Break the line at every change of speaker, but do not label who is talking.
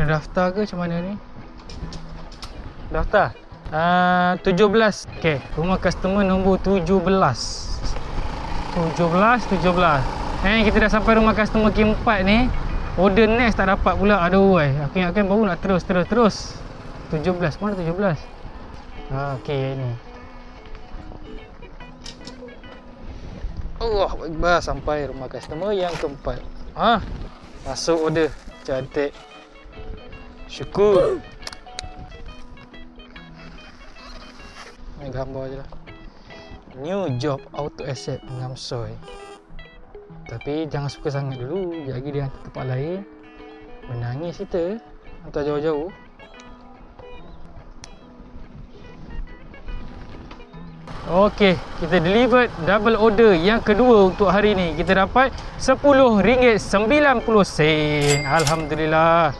Kena daftar ke macam mana ni? Daftar 17. Okay, rumah customer nombor 17. Kita dah sampai rumah customer K4 ni. Order next tak dapat pula. Aduh, aku ingatkan baru nak terus 17, mana 17? Okay, ni Allah Akbar, sampai rumah customer yang keempat. Masuk order. Cantik. Syukur. Ni gambar je lah. New job auto accept Ngamsoy. Tapi jangan suka sangat dulu. Sekejap lagi dia hantar tempat lain. Menangis kita. Hantar jauh-jauh. Okey, kita delivered double order yang kedua untuk hari ni. Kita dapat RM10.90. Alhamdulillah.